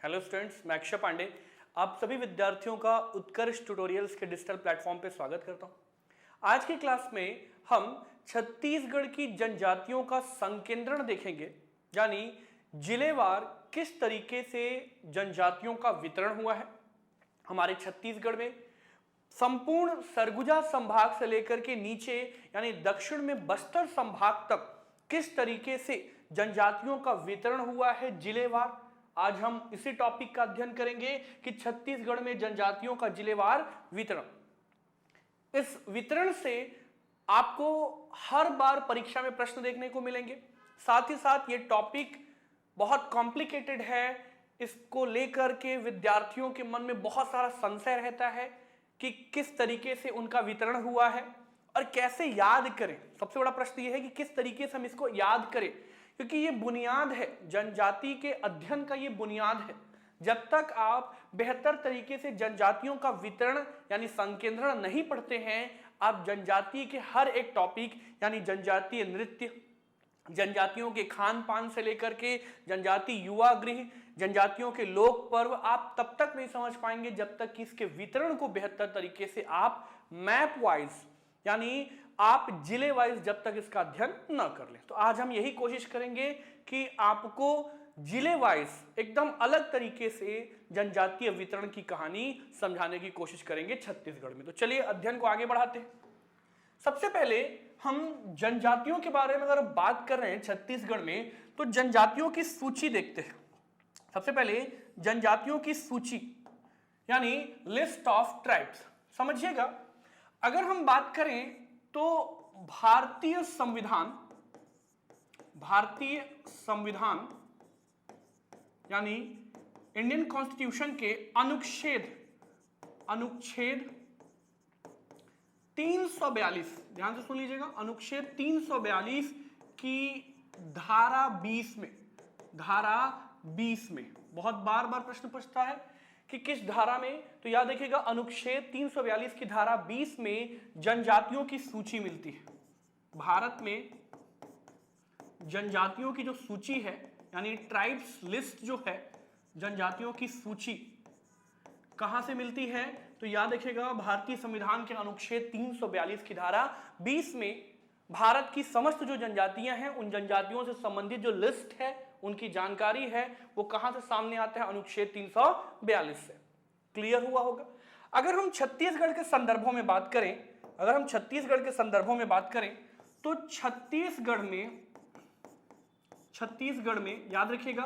Hello students, मैं अक्षय पांडे आप सभी विद्यार्थियों का उत्कर्ष ट्यूटोरियल्स के डिजिटल प्लेटफॉर्म पे स्वागत करता हूं। आज की क्लास में हम छत्तीसगढ़ की जनजातियों का संकेंद्रण देखेंगे, यानी जिलेवार किस तरीके से जनजातियों का वितरण हुआ है हमारे छत्तीसगढ़ में। संपूर्ण सरगुजा संभाग से लेकर के नीचे यानी दक्षिण में बस्तर संभाग तक किस तरीके से जनजातियों का वितरण हुआ है जिलेवार। आज हम इसी टॉपिक का अध्ययन करेंगे कि छत्तीसगढ़ में जनजातियों का जिलेवार वितरण। इस वितरण से आपको हर बार परीक्षा में प्रश्न देखने को मिलेंगे। साथ ही साथ ये टॉपिक बहुत कॉम्प्लिकेटेड है, इसको लेकर के विद्यार्थियों के मन में बहुत सारा संशय रहता है कि किस तरीके से उनका वितरण हुआ है और कैसे याद करें। सबसे बड़ा प्रश्न यह है कि किस तरीके से हम इसको याद करें, क्योंकि ये बुनियाद है, जनजाति के अध्ययन का ये बुनियाद है। जब तक आप बेहतर तरीके से जनजातियों का वितरण यानी संकेंद्रण नहीं पढ़ते हैं, आप जनजाति के हर एक टॉपिक यानी जनजातीय नृत्य, जनजातियों के खान पान से लेकर के जनजाति युवा गृह, जनजातियों के लोक पर्व, आप तब तक नहीं समझ पाएंगे जब तक कि इसके वितरण को बेहतर तरीके से आप मैप वाइज यानी आप जिले वाइज जब तक इसका अध्ययन न कर लें। तो आज हम यही कोशिश करेंगे कि आपको जिले वाइज एकदम अलग तरीके से जनजातीय वितरण की कहानी समझाने की कोशिश करेंगे छत्तीसगढ़ में। तो चलिए अध्ययन को आगे बढ़ाते हैं। सबसे पहले हम जनजातियों के बारे में अगर बात कर रहे हैं छत्तीसगढ़ में, तो जनजातियों की सूची देखते हैं। सबसे पहले जनजातियों की सूची यानी लिस्ट ऑफ ट्राइब्स। समझिएगा, अगर हम बात करें तो भारतीय संविधान यानी इंडियन कॉन्स्टिट्यूशन के अनुच्छेद 342, ध्यान से सुन लीजिएगा, अनुच्छेद 342 की धारा 20 में बहुत बार प्रश्न पूछता है कि किस धारा में, तो याद रखिएगा अनुच्छेद 342 की धारा 20 में जनजातियों की सूची मिलती है। भारत में जनजातियों की जो सूची है यानी ट्राइब्स लिस्ट जो है, जनजातियों की सूची कहां से मिलती है, तो याद रखिएगा भारतीय संविधान के अनुच्छेद 342 की धारा 20 में भारत की समस्त जो जनजातियां हैं, उन जनजातियों से संबंधित जो लिस्ट है, उनकी जानकारी है, वो कहां से सामने आता है, अनुच्छेद 342 से। क्लियर हुआ होगा। अगर हम छत्तीसगढ़ के संदर्भों में बात करें, तो छत्तीसगढ़ में याद रखिएगा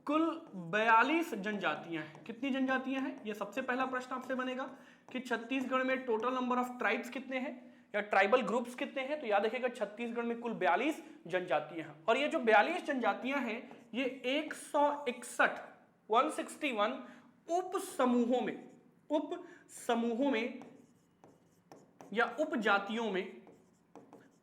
कुल 42 जनजातियां हैं। कितनी जनजातियां हैं, ये सबसे पहला प्रश्न आपसे बनेगा कि छत्तीसगढ़ में टोटल नंबर ऑफ ट्राइब्स कितने हैं या ट्राइबल ग्रुप्स कितने हैं। तो याद रखिएगा छत्तीसगढ़ में कुल 42 जनजातियां हैं, और ये जो 42 जनजातियां हैं ये 161 उप समूहों में या उपजातियों में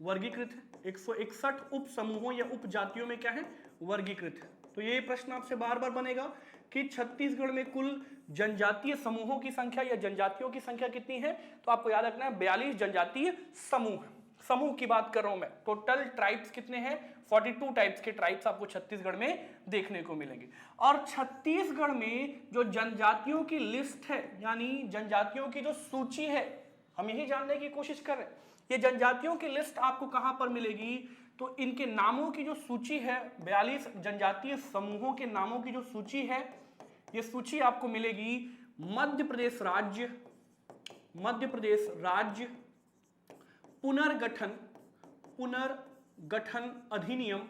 वर्गीकृत है। 161 उप समूहों या उपजातियों में क्या है, वर्गीकृत है। तो ये प्रश्न आपसे बार बार बनेगा कि छत्तीसगढ़ में कुल जनजातीय समूहों की संख्या या जनजातियों की संख्या कितनी है, तो आपको याद रखना है 42 जनजातीय समूह की बात कर रहा हूं मैं। टोटल ट्राइब्स कितने हैं, 42 टाइप्स के ट्राइब्स आपको छत्तीसगढ़ में देखने को मिलेंगे। और छत्तीसगढ़ में जो जनजातियों की लिस्ट है यानी जनजातियों की जो सूची है, हम यही जानने की कोशिश कर रहे हैं ये जनजातियों की लिस्ट आपको कहां पर मिलेगी, तो इनके नामों की जो सूची है, 42 जनजातीय समूहों के नामों की जो सूची है, ये सूची आपको मिलेगी मध्य प्रदेश राज्य पुनर्गठन अधिनियम,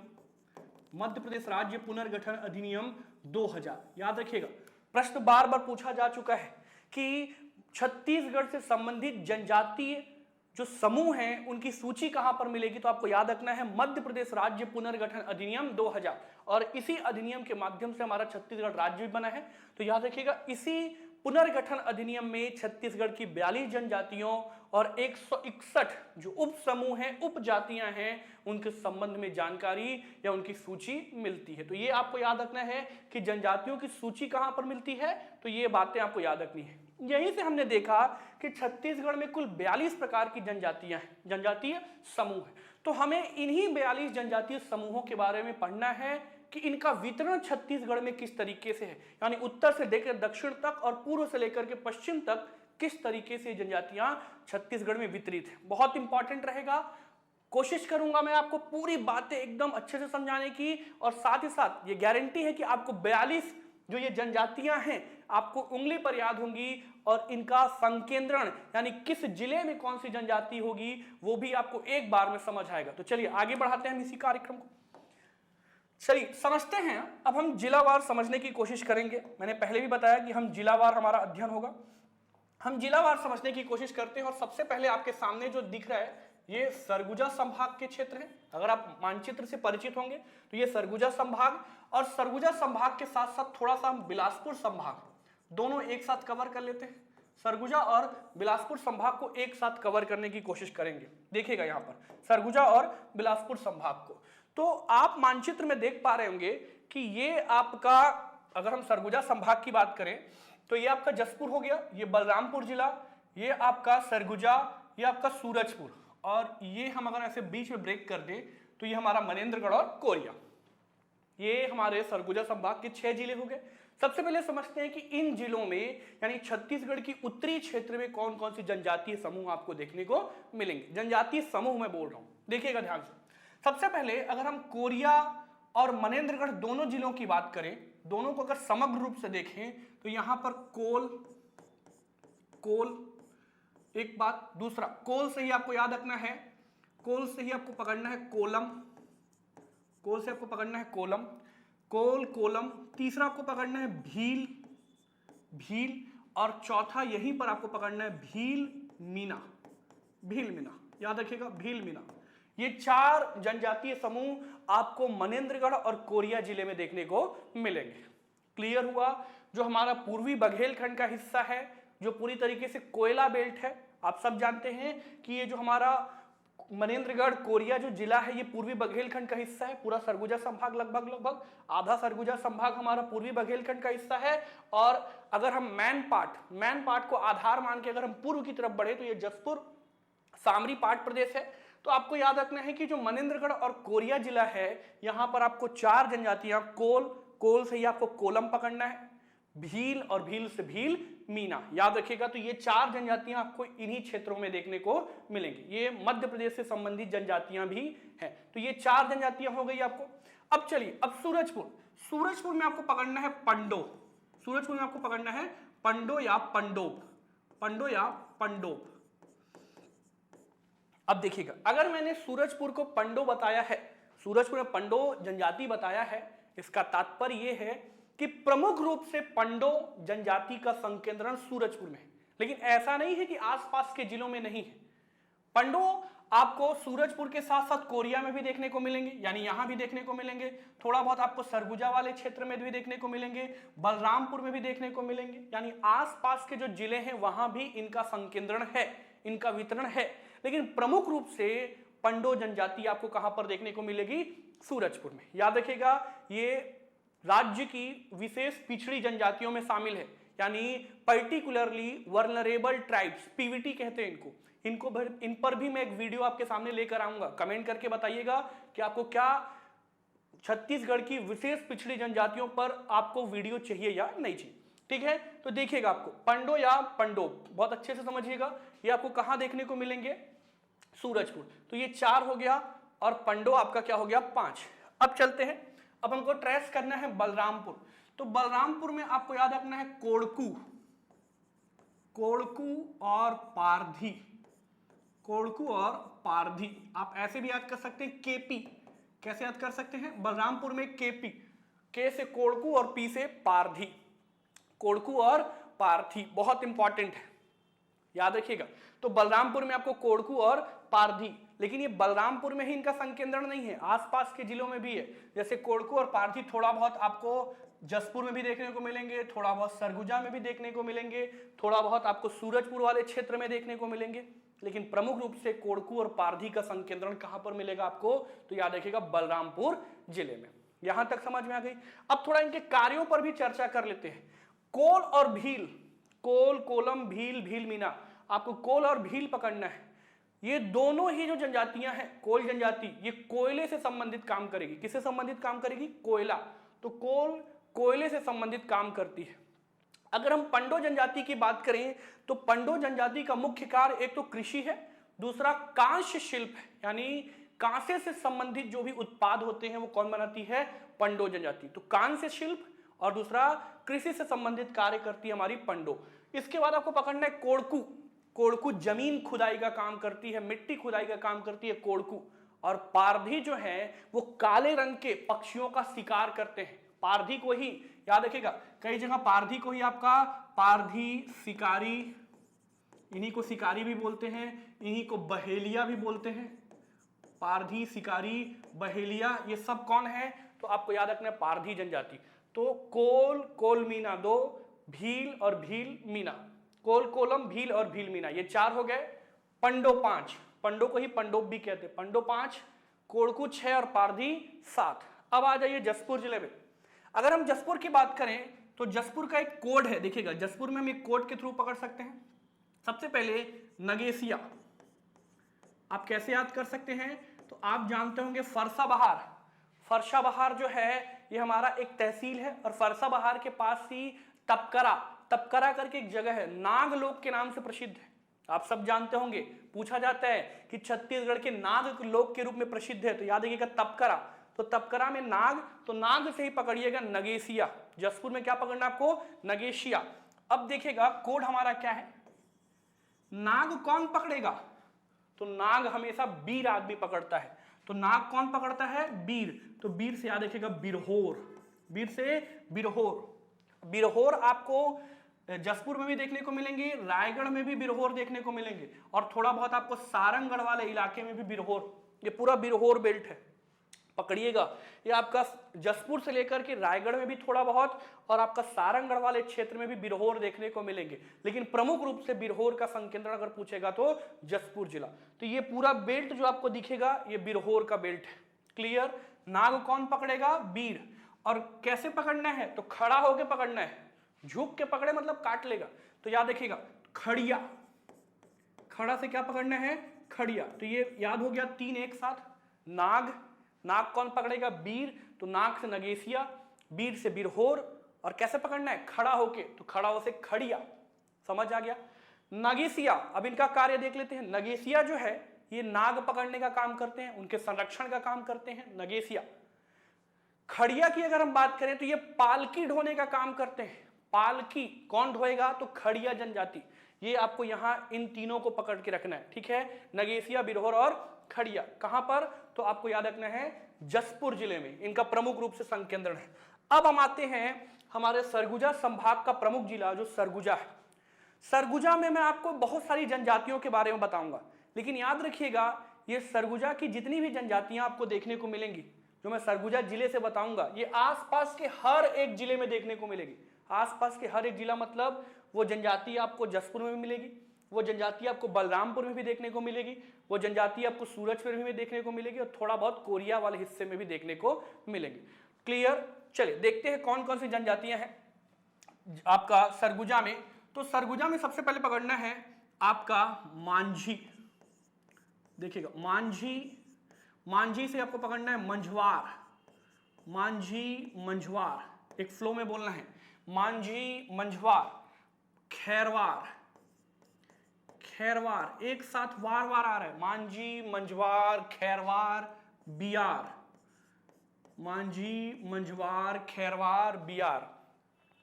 मध्य प्रदेश राज्य पुनर्गठन अधिनियम 2000। याद रखिएगा प्रश्न बार बार पूछा जा चुका है कि छत्तीसगढ़ से संबंधित जनजातीय जो समूह हैं उनकी सूची कहां पर मिलेगी, तो आपको याद रखना है मध्य प्रदेश राज्य पुनर्गठन अधिनियम 2000, और इसी अधिनियम के माध्यम से हमारा छत्तीसगढ़ राज्य भी बना है। तो याद रखिएगा इसी पुनर्गठन अधिनियम में छत्तीसगढ़ की 42 जनजातियों और 161 जो उप समूह हैं, उपजातियां हैं, उनके संबंध में जानकारी या उनकी सूची मिलती है। तो ये आपको याद रखना है कि जनजातियों की सूची कहां पर मिलती है, तो ये बातें आपको याद रखनी है। यहीं से हमने देखा कि छत्तीसगढ़ में कुल 42 प्रकार की जनजातियां हैं, जनजातीय समूह है। तो हमें इन्हीं 42 जनजातीय समूहों के बारे में पढ़ना है कि इनका वितरण छत्तीसगढ़ में किस तरीके से है, यानी उत्तर से लेकर दक्षिण तक और पूर्व से लेकर के पश्चिम तक किस तरीके से जनजातियां छत्तीसगढ़ में वितरित है। बहुत इंपॉर्टेंट रहेगा। कोशिश करूंगा मैं आपको पूरी बातें एकदम अच्छे से समझाने की, और साथ ही साथ ये गारंटी है कि आपको 42 जो ये जनजातियां हैं आपको उंगली पर याद होंगी, और इनका संकेंद्रण यानी किस जिले में कौन सी जनजाति होगी वो भी आपको एक बार में समझ आएगा। तो चलिए आगे बढ़ाते हैं हम इसी कार्यक्रम को। चलिए समझते हैं। अब हम जिलावार समझने की कोशिश करेंगे। मैंने पहले भी बताया कि हम जिलावार हमारा अध्ययन होगा। हम जिलावार समझने की कोशिश करते हैं, और सबसे पहले आपके सामने जो दिख रहा है ये सरगुजा संभाग के क्षेत्र है। अगर आप मानचित्र से परिचित होंगे तो ये सरगुजा संभाग, और सरगुजा संभाग के साथ साथ थोड़ा सा हम बिलासपुर संभाग दोनों एक साथ कवर कर लेते हैं। सरगुजा और बिलासपुर संभाग को एक साथ कवर करने की कोशिश करेंगे। देखिएगा यहाँ पर सरगुजा और बिलासपुर संभाग को, तो आप मानचित्र में देख पा रहे होंगे कि ये आपका, अगर हम सरगुजा संभाग की बात करें तो ये आपका जसपुर हो गया, ये बलरामपुर जिला, ये आपका सरगुजा, ये आपका सूरजपुर, और ये हम अगर ऐसे बीच में ब्रेक कर दें तो ये हमारा मनेन्द्रगढ़ और कोरिया। ये हमारे सरगुजा संभाग के 6 जिले हो गए। सबसे पहले समझते हैं कि इन जिलों में यानी छत्तीसगढ़ की उत्तरी क्षेत्र में कौन कौन सी जनजातीय समूह आपको देखने को मिलेंगे। जनजातीय समूह मैं बोल रहा हूं, देखिएगा ध्यान से। सबसे पहले अगर हम कोरिया और मनेन्द्रगढ़ दोनों जिलों की बात करें, दोनों को अगर समग्र रूप से देखें तो यहां पर कोल एक बात, दूसरा कोल से ही आपको याद रखना है, कोल से ही आपको पकड़ना है कोलम, कोल से आपको पकड़ना है कोलम, कोलम, तीसरा आपको पकड़ना है भील, और चौथा यहीं पर आपको पकड़ना है भील मीना, याद रखिएगा भील मीना। ये 4 जनजातीय समूह आपको मनेन्द्रगढ़ और कोरिया जिले में देखने को मिलेंगे। क्लियर हुआ। जो हमारा पूर्वी बघेलखंड का हिस्सा है, जो पूरी तरीके से कोयला बेल्ट है, आप सब जानते हैं कि ये जो हमारा मनेन्द्रगढ़ कोरिया जो जिला है ये पूर्वी बघेलखंड का हिस्सा है। पूरा सरगुजा संभाग लगभग आधा सरगुजा संभाग हमारा पूर्वी बघेलखंड का हिस्सा है। और अगर हम मैन पार्ट को आधार मान के अगर हम पूर्व की तरफ बढ़े तो ये जसपुर सामरी पाट प्रदेश है। तो आपको याद रखना है कि जो मनेन्द्रगढ़ और कोरिया जिला है यहां पर आपको 4 जनजातियां, कोल से ही आपको कोलम पकड़ना है, भील और भील से भील मीना, याद रखिएगा। तो ये 4 जनजातियां आपको इन्हीं क्षेत्रों में देखने को मिलेंगी। ये मध्य प्रदेश से संबंधित जनजातियां भी हैं। तो ये 4 जनजातियां हो गई आपको। अब चलिए, अब सूरजपुर में आपको पकड़ना है पंडो, सूरजपुर में आपको पकड़ना है पंडो या पंडोप। अब देखिएगा, अगर मैंने सूरजपुर को पंडो बताया है, सूरजपुर में पंडो जनजाति बताया है, इसका तात्पर्य यह है कि प्रमुख रूप से पंडो जनजाति का संकेंद्रण सूरजपुर में है। लेकिन ऐसा नहीं है कि आसपास के जिलों में नहीं है। पंडो आपको सूरजपुर के साथ साथ कोरिया में भी देखने को मिलेंगे, यानी यहां भी देखने को मिलेंगे। थोड़ा बहुत आपको सरगुजा वाले क्षेत्र में भी देखने को मिलेंगे, बलरामपुर में भी देखने को मिलेंगे, यानी आसपास के जो जिले हैं वहां भी इनका संकेंद्रण है, इनका वितरण है। लेकिन प्रमुख रूप से पंडो जनजाति आपको कहां पर देखने को मिलेगी? सूरजपुर में। याद रखिएगा, ये राज्य की विशेष पिछड़ी जनजातियों में शामिल है, यानी पर्टिकुलरली वर्नरेबल ट्राइब्स, पीवीटी कहते हैं इन पर भी मैं एक वीडियो आपके सामने लेकर आऊंगा। कमेंट करके बताइएगा कि आपको क्या छत्तीसगढ़ की विशेष पिछड़ी जनजातियों पर आपको वीडियो चाहिए या नहीं चाहिए। ठीक है, तो देखिएगा आपको पंडो या पंडोप बहुत अच्छे से समझिएगा, ये आपको कहां देखने को मिलेंगे? सूरजपुर। तो ये 4 हो गया और पंडो आपका क्या हो गया? 5। अब चलते हैं, अब हमको ट्रेस करना है बलरामपुर। तो बलरामपुर में आपको याद रखना है कोड़कू और पारधी, कोड़कू और पारधी। आप ऐसे भी याद कर सकते हैं केपी। कैसे याद कर सकते हैं? बलरामपुर में केपी, के से कोड़कू और पी से पारधी, कोड़कू और पारधी बहुत इंपॉर्टेंट है, याद रखिएगा। तो बलरामपुर में आपको कोड़कू और पारधी, लेकिन ये बलरामपुर में ही इनका संकेंद्रण नहीं है, आसपास के जिलों में भी है। जैसे कोड़कू और पारधी थोड़ा बहुत आपको जसपुर में भी देखने को मिलेंगे, थोड़ा बहुत सरगुजा में भी देखने को मिलेंगे, थोड़ा बहुत आपको सूरजपुर वाले क्षेत्र में देखने को मिलेंगे। लेकिन प्रमुख रूप से कोड़कू और पारधी का संकेंद्रण कहां पर मिलेगा आपको? तो याद रखिएगा बलरामपुर जिले में। यहां तक समझ में आ गई। अब थोड़ा इनके कार्यों पर भी चर्चा कर लेते हैं। कोल और भील, कोल, कोलम, भील, भील मीना, आपको कोल और भील पकड़ना है। ये दोनों ही जो जनजातियां हैं, कोल जनजाति, ये कोयले से संबंधित काम करेगी। किससे संबंधित काम करेगी? कोयला। तो कोल कोयले से संबंधित काम करती है। अगर हम पंडो जनजाति की बात करें तो पंडो जनजाति का मुख्य कार्य एक तो कृषि है, दूसरा कांस्य शिल्प है, यानी कांसे से संबंधित जो भी उत्पाद होते हैं वो कौन बनाती है? पंडो जनजाति। तो कांस्य शिल्प और दूसरा कृषि से संबंधित कार्य करती है हमारी पंडो। इसके बाद आपको पकड़ना है कोड़कू। कोड़कू जमीन खुदाई का काम करती है, मिट्टी खुदाई का काम करती है कोड़कू। और पारधी जो है वो काले रंग के पक्षियों का शिकार करते हैं। पारधी को ही याद रखिएगा, कई जगह पारधी को ही आपका पारधी शिकारी, इन्हीं को शिकारी भी बोलते हैं, इन्हीं को बहेलिया भी बोलते हैं। पारधी, शिकारी, बहेलिया, ये सब कौन है? तो आपको याद रखना है पारधी जनजाति। तो कोल, कोल मीना 2, भील और भील मीना, कोल कोलम, भील और भील मीना, ये 4 हो गए। पंडो 5, पंडो को ही पंडोप भी कहते हैं। पंडो 5, कोड़कू 6 और पारधी 7। अब आ जाइए जसपुर जिले में। अगर हम जसपुर की बात करें तो जसपुर का एक कोड है, देखिएगा जसपुर में हम एक कोड के थ्रू पकड़ सकते हैं। सबसे पहले नगेसिया, आप कैसे याद कर सकते हैं? तो आप जानते होंगे फरसा बहार। फरसा बहार जो है ये हमारा एक तहसील है और फरसा बहार के पास ही तपकरा, तपकरा करके एक जगह है, नागलोक के नाम से प्रसिद्ध है। आप सब जानते होंगे, पूछा जाता है कि छत्तीसगढ़ के नागलोक के रूप में प्रसिद्ध है, तो याद रखिएगा तपकरा। तो तपकरा में नाग, तो नाग से ही पकड़िएगा नगेसिया। जसपुर में क्या पकड़ना आपको? नगेशिया। अब देखिएगा कोड हमारा क्या है, नाग कौन पकड़ेगा? तो नाग हमेशा बीर आदमी पकड़ता है। तो नाग कौन पकड़ता है? बीर। तो बीर से याद रखिएगा बिरहोर, बीर से बिरहोर। बिरहोर आपको जसपुर में भी देखने को मिलेंगे, रायगढ़ में भी बिरहोर देखने को मिलेंगे, और थोड़ा बहुत आपको सारंगगढ़ वाले इलाके में भी बिरहोर, ये पूरा बिरहोर बेल्ट है, पकड़िएगा। ये आपका जसपुर से लेकर के रायगढ़ में भी थोड़ा बहुत और आपका सारंगगढ़ वाले क्षेत्र में भी बिरहोर देखने को मिलेंगे, लेकिन प्रमुख रूप से बिरहोर का संकेंद्रण अगर पूछेगा तो जसपुर जिला। तो ये पूरा बेल्ट जो आपको दिखेगा ये बिरहोर का बेल्ट है। क्लियर? नाग कौन पकड़ेगा? बीर। और कैसे पकड़ना है? तो खड़ा होकर पकड़ना है, झुक के पकड़े मतलब काट लेगा। तो याद रखिएगा खड़िया, खड़ा से क्या पकड़ना है? खड़िया। तो ये याद हो गया 3 एक साथ। नाग, नाग कौन पकड़ेगा? बीर। तो नाग से नगेसिया, बीर से बिरहोर, और कैसे पकड़ना है? खड़ा होके, तो खड़ा हो से खड़िया। समझ आ गया? नगेसिया, अब इनका कार्य देख लेते हैं। नगेसिया जो है ये नाग पकड़ने का काम करते हैं, उनके संरक्षण का काम करते हैं नगेसिया। खड़िया की अगर हम बात करें तो ये पालकी ढोने का काम करते हैं। पालकी कौन ढोएगा? तो खड़िया जनजाति। ये आपको यहां इन तीनों को पकड़ के रखना है, ठीक है? नगेसिया, बिरहोर और खड़िया। कहां पर? तो आपको याद रखना है जसपुर जिले में, इनका प्रमुख रूप से संकेंद्रण है। अब हम आते हैं हमारे सरगुजा संभाग का प्रमुख जिला जो सरगुजा है। सरगुजा में मैं आपको बहुत सारी जनजातियों के बारे में बताऊंगा, लेकिन याद रखिएगा ये सरगुजा की जितनी भी जनजातियां आपको देखने को मिलेंगी, जो मैं सरगुजा जिले से बताऊंगा, ये आसपास के हर एक जिले में देखने को मिलेगी। आसपास के हर एक जिला मतलब वो जनजाति आपको जसपुर में भी मिलेगी, वो जनजाति आपको बलरामपुर में भी देखने को मिलेगी, वो जनजाति आपको सूरजपुर में भी देखने को मिलेगी, और थोड़ा बहुत कोरिया वाले हिस्से में भी देखने को मिलेंगे। क्लियर? चलिए देखते हैं कौन कौन सी जनजातियां हैं आपका सरगुजा में। तो सरगुजा में सबसे पहले पकड़ना है आपका मांझी। देखिएगा मांझी, मांझी से आपको पकड़ना है मंझवार। मांझी, मंझवार, एक फ्लो में बोलना है। मांझी, मंझवार, खैरवार, खैरवार, एक साथ वार वार आ रहा है। मांझी, मंझवार, खैरवार, बियार। मांझी, मंझवार, खैरवार, बियार।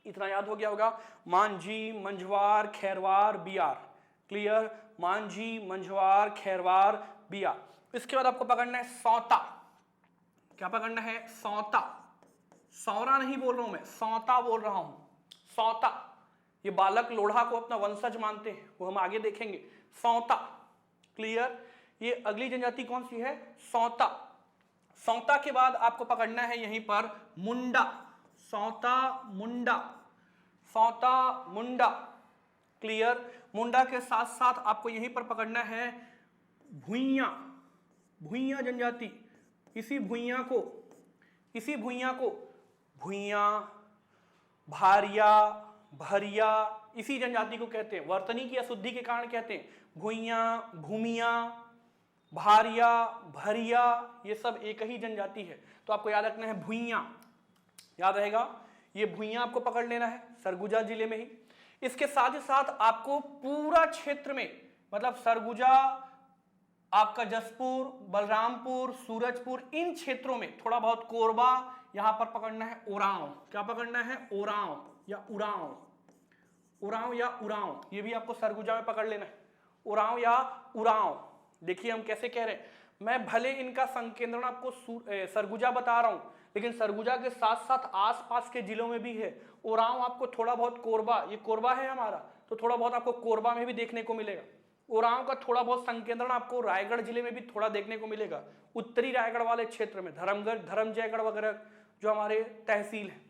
इतना याद हो गया होगा। मांझी, मंझवार, खैरवार, बियार। क्लियर? मांझी, मंझवार, खैरवार, बियार। इसके बाद आपको पकड़ना है सौता। क्या पकड़ना है? सौता। सौरा नहीं बोल रहा हूं मैं, सौता बोल रहा हूं। सौता, ये बालक लोढ़ा को अपना वंशज मानते हैं, वो हम आगे देखेंगे। सौता। क्लियर? ये अगली जनजाति कौन सी है? सौता। सौता के बाद आपको पकड़ना है यहीं पर मुंडा। सौता, मुंडा, सौता, मुंडा। क्लियर? मुंडा के साथ साथ आपको यहीं पर पकड़ना है भुइयां। भुइयां जनजाति, इसी भुइयां को भुइयां, भारिया, भरिया, इसी जनजाति को कहते हैं। वर्तनी की अशुद्धि के कारण कहते हैं भुइयां, भूमिया, भारिया, भरिया, ये सब एक ही जनजाति है। तो आपको याद रखना है भुइयां, याद रहेगा, ये भुइयां आपको पकड़ लेना है सरगुजा जिले में ही। इसके साथ ही साथ आपको पूरा क्षेत्र में, मतलब सरगुजा, आपका जसपुर, बलरामपुर, सूरजपुर, इन क्षेत्रों में थोड़ा बहुत कोरबा, यहां पर पकड़ना है ओरांव। क्या पकड़ना है? ओरांव या उरांव, उरांव या उरांव, ये भी आपको सरगुजा में पकड़ लेना है, उरांव या उरांव। देखिए हम कैसे कह रहे हैं, मैं भले इनका संकेंद्रण आपको सरगुजा बता रहा हूं, लेकिन सरगुजा के साथ साथ आसपास के जिलों में भी है। ओरांव आपको थोड़ा बहुत कोरबा, ये कोरबा है हमारा, तो थोड़ा बहुत आपको कोरबा में भी देखने को मिलेगा। ओरांव का थोड़ा बहुत संकेंद्रण आपको रायगढ़ जिले में भी थोड़ा देखने को मिलेगा, उत्तरी रायगढ़ वाले क्षेत्र में, धर्मगढ़, धर्मजयगढ़ वगैरह जो हमारे तहसील है।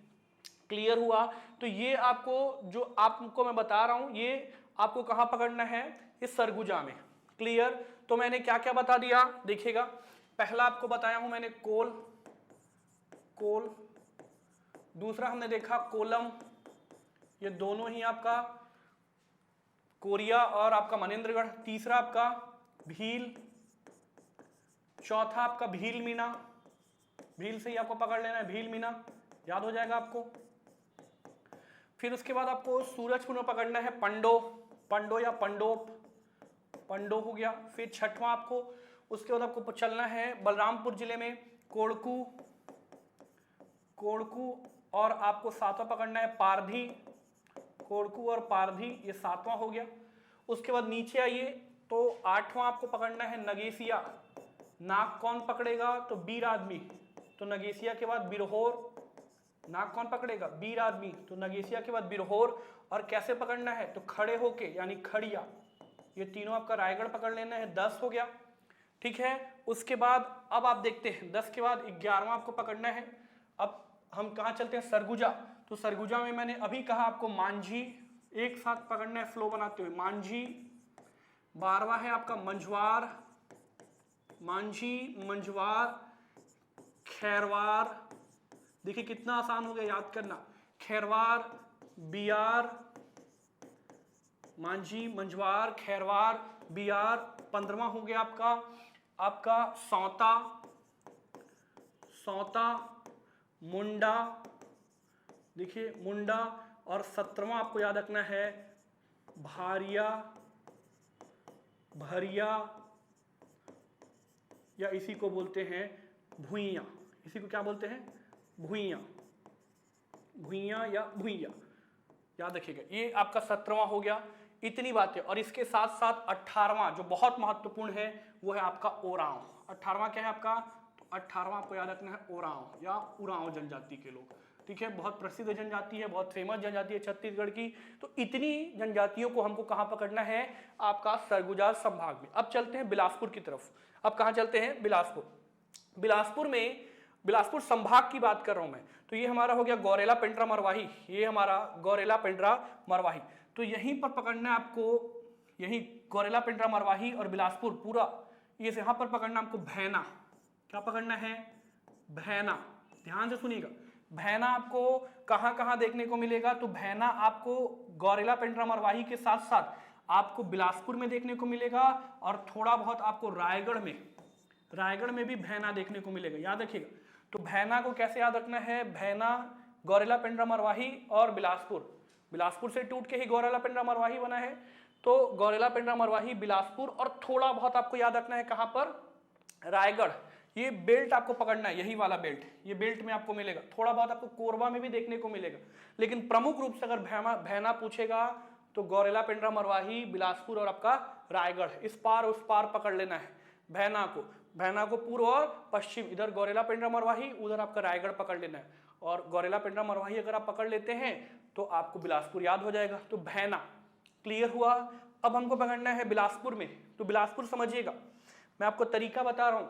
क्लियर हुआ? तो ये आपको जो आपको मैं बता रहा हूं, ये आपको कहां पकड़ना है? इस सरगुजा में। क्लियर? तो मैंने क्या क्या बता दिया, देखिएगा। पहला आपको बताया हूं मैंने कोल, कोल। दूसरा हमने देखा कोलम, ये दोनों ही आपका कोरिया और आपका मनेंद्रगढ़। तीसरा आपका भील, चौथा आपका भील मीना, भील से ही आपको पकड़ लेना है, भील मीना, याद हो जाएगा आपको। फिर उसके बाद आपको सूरजपुर में पकड़ना है पंडो, पंडो या पंडोप, पंडो हो गया। फिर छठवां आपको, उसके बाद आपको चलना है बलरामपुर जिले में कोड़कू, कोड़कू, और आपको सातवां पकड़ना है पारधी, कोड़कू और पारधी, ये सातवां हो गया। उसके बाद नीचे आइए तो आठवां आपको पकड़ना है नगेसिया। नाक कौन पकड़ेगा? तो बीर आदमी, तो नगेसिया के बाद बिरहोर। नाक कौन पकड़ेगा? बीर आदमी, तो नगेसिया के बाद बिरहोर। और कैसे पकड़ना है? तो खड़े होके, यानी खड़िया। ये तीनों आपका रायगढ़ पकड़ लेना है, 10 हो गया। ठीक है, उसके बाद अब आप देखते हैं 10 के बाद 11वां आपको पकड़ना है। अब हम कहाँ चलते हैं? सरगुजा। तो सरगुजा में मैंने अभी कहा आपको मांझी, एक साथ पकड़ना है फ्लो बनाते हुए, मांझी। 12वां है आपका मंझवार, मांझी, मंझवार, खैरवार। देखिए कितना आसान हो गया याद करना, खैरवार, बियार, मांझी, मंझवार, खैरवार, बियार। 15वां हो गया आपका सौता, सौता, मुंडा, देखिए मुंडा। और 17वां आपको याद रखना है भारिया, भरिया, या इसी को बोलते हैं भुइयां। इसी को क्या बोलते हैं? भुइयां, भुइयां या भुइया, याद रखिएगा। ये आपका 17वां हो गया। इतनी बातें। और इसके साथ साथ 18वां जो बहुत महत्वपूर्ण है वो है आपका ओरांव। 18वां क्या है आपका? तो 18वां आपको याद रखना है ओरांव या उरांव जनजाति के लोग। ठीक है, बहुत प्रसिद्ध जनजाति है, बहुत फेमस जनजाति है छत्तीसगढ़ की। तो इतनी जनजातियों को हमको कहां पकड़ना है? आपका सरगुजा संभाग में। अब चलते हैं बिलासपुर की तरफ। अब कहां चलते हैं? बिलासपुर। बिलासपुर में, बिलासपुर संभाग की बात कर रहा हूं मैं। तो ये हमारा हो गया गौरेला, पेंड्रा, मरवाही। ये हमारा गौरेला, पेंड्रा, मरवाही। तो यहीं पर पकड़ना है आपको, यही गौरेला, पेंड्रा, मरवाही और बिलासपुर पूरा, ये यहां पर पकड़ना आपको भैना। क्या पकड़ना है? भैना। ध्यान से सुनिएगा, भैना आपको कहां कहां देखने को मिलेगा? तो भैना आपको गौरेला, पेंड्रा, मरवाही के साथ साथ आपको बिलासपुर में देखने को मिलेगा, और थोड़ा बहुत आपको रायगढ़ में भी भैना देखने को मिलेगा, याद रखिएगा। तो भैना को कैसे याद रखना है? भैना, गौरेला, पेंड्रा, मरवाही और बिलासपुर। बिलासपुर से टूट के ही गौरेला, पेंड्रा, मरवाही बना है। तो गौरेला, पेंड्रा, मरवाही, बिलासपुर, और थोड़ा बहुत आपको याद रखना है कहां पर? रायगढ़। ये बेल्ट आपको पकड़ना है, यही वाला बेल्ट, ये बेल्ट में आपको मिलेगा। थोड़ा बहुत आपको कोरबा में भी देखने को मिलेगा, लेकिन प्रमुख रूप से अगर भैना पूछेगा तो गौरेला, पेंड्रा, मरवाही, बिलासपुर और आपका रायगढ़, इस पार उस पार पकड़ लेना है भैना को। भैना को पूर्व और पश्चिम, इधर गौरेला, पेंड्रा, मरवाही, उधर आपका रायगढ़ पकड़ लेना है। और गौरेला, पेंड्रा, मरवाही अगर आप पकड़ लेते हैं तो आपको बिलासपुर याद हो जाएगा। तो भैना। क्लियर हुआ? अब हमको पकड़ना है बिलासपुर में। तो बिलासपुर समझिएगा, मैं आपको तरीका बता रहा हूं।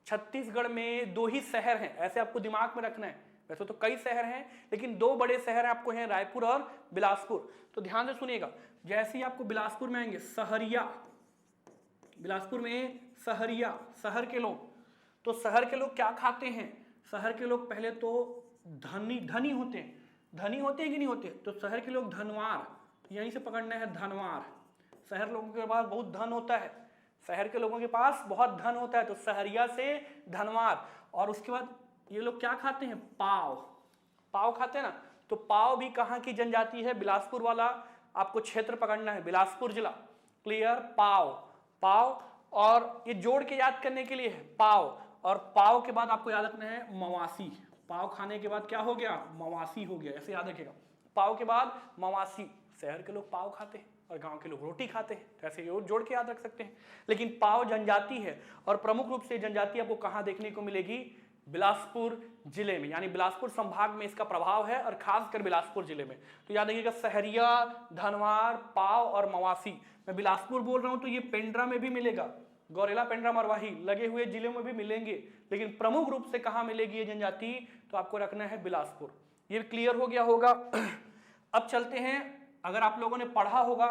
छत्तीसगढ़ में 2 ही शहर हैं, ऐसे आपको दिमाग में रखना है। वैसे तो कई शहर हैं, लेकिन 2 बड़े शहर आपको हैं, रायपुर और बिलासपुर। तो ध्यान से सुनिएगा, जैसे ही आपको बिलासपुर में आएंगे, सहरिया, बिलासपुर में सहरिया, शहर के लोग। तो शहर के लोग क्या खाते हैं? शहर के लोग पहले तो धनी होते हैं। धनी होते हैं कि नहीं होते? तो शहर के लोग धनवार, यहीं से पकड़ना है धनवार। शहर लोगों के पास बहुत धन होता है, शहर के लोगों के पास बहुत धन होता है, तो सहरिया से धनवार। और उसके बाद ये लोग क्या खाते हैं, पाव, पाव खाते हैं ना। तो पाव भी कहाँ की जनजाति है, बिलासपुर वाला आपको क्षेत्र पकड़ना है, बिलासपुर जिला। क्लियर, पाव, पाव, और ये जोड़ के याद करने के लिए है पाव, और पाव के बाद आपको याद रखना है मवासी। पाव खाने के बाद क्या हो गया, मवासी हो गया, ऐसे याद रखिएगा। पाव के बाद मवासी, शहर के लोग पाव खाते हैं और गांव के लोग रोटी खाते हैं, तो ऐसे जोड़ के याद रख सकते हैं। लेकिन पाव जनजाति है, और प्रमुख रूप से जनजाति आपको कहां देखने को मिलेगी, बिलासपुर जिले में, यानी बिलासपुर संभाग में इसका प्रभाव है, और खासकर बिलासपुर जिले में। तो याद रखिएगा, सहरिया, धनवार, पाव और मवासी। मैं बिलासपुर बोल रहा हूं तो ये पेंड्रा में भी मिलेगा, गौरेला, पेंड्रा, मरवाही लगे हुए जिलों में भी मिलेंगे, लेकिन प्रमुख रूप से कहां मिलेगी ये जनजाति, तो आपको रखना है बिलासपुर। ये क्लियर हो गया होगा। अब चलते हैं, अगर आप लोगों ने पढ़ा होगा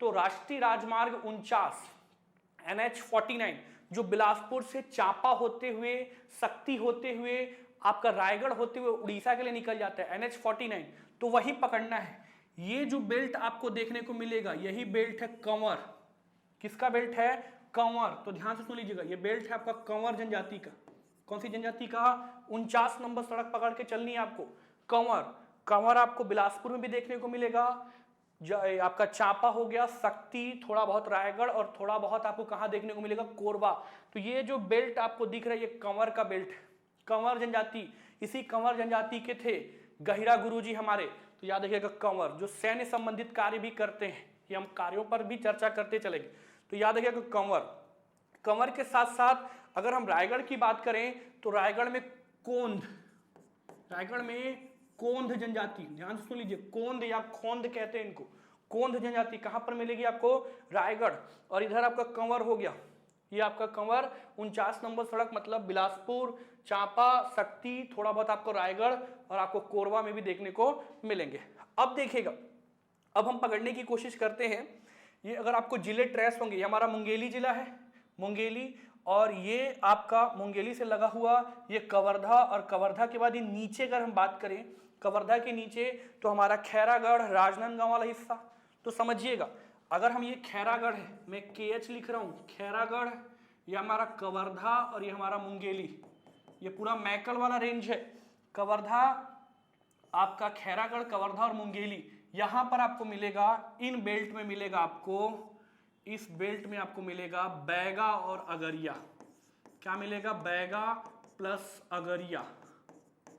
तो राष्ट्रीय राजमार्ग 49 NH49 जो बिलासपुर से चांपा होते हुए, शक्ति होते हुए, आपका रायगढ़ होते हुए उड़ीसा के लिए निकल जाता है, NH49, तो वही पकड़ना है। ये जो बेल्ट आपको देखने को मिलेगा, यही बेल्ट है कंवर। किसका बेल्ट है, कंवर। तो ध्यान से सुन लीजिएगा, ये बेल्ट है आपका कंवर जनजाति का। कौन सी जनजाति का, 49 नंबर सड़क पकड़ के चलनी है आपको, कंवर। कंवर आपको बिलासपुर में भी देखने को मिलेगा, आपका चांपा हो गया, शक्ति, थोड़ा बहुत रायगढ़, और थोड़ा बहुत आपको कहां देखने को मिलेगा, कोरबा। तो ये जो बेल्ट आपको दिख रहा है, ये कंवर का बेल्ट है, कंवर जनजाति। इसी कंवर जनजाति के थे गहिरा गुरुजी हमारे, तो याद रखिएगा कंवर, जो सैन्य संबंधित कार्य भी करते हैं, ये हम कार्यों पर भी चर्चा करते चलेंगे। तो याद रखिएगा कंवर। कंवर के साथ साथ अगर हम रायगढ़ की बात करें तो रायगढ़ में कोंध, रायगढ़ में कोंध जनजाति, ध्यान से सुन लीजिए, कोंध या खोंद कहते हैं इनको, कोंध जनजाति कहां पर मिलेगी आपको, रायगढ़। और इधर आपका कंवर हो गया, ये आपका कंवर 49 नंबर सड़क, मतलब बिलासपुर, चांपा, शक्ति, थोड़ा बहुत आपको रायगढ़, और आपको कोरबा में भी देखने को मिलेंगे। अब देखिएगा, अब हम पकड़ने की कोशिश करते हैं, ये अगर आपको जिले ट्रेस होंगे, ये हमारा मुंगेली जिला है, मुंगेली, और ये आपका मुंगेली से लगा हुआ ये कवर्धा, और कवर्धा के बाद ये नीचे अगर हम बात करें, कवर्धा के नीचे तो हमारा खैरागढ़, राजनांदगांव वाला हिस्सा। तो समझिएगा, अगर हम ये खैरागढ़ है, मैं KH लिख रहा हूँ, खैरागढ़, ये हमारा कवर्धा, और ये हमारा मुंगेली, ये पूरा मैकल वाला रेंज है। कवर्धा, आपका खैरागढ़, कवर्धा और मुंगेली, यहां पर आपको मिलेगा, इन बेल्ट में मिलेगा आपको, इस बेल्ट में आपको मिलेगा बैगा और अगरिया। क्या मिलेगा, बैगा प्लस अगरिया,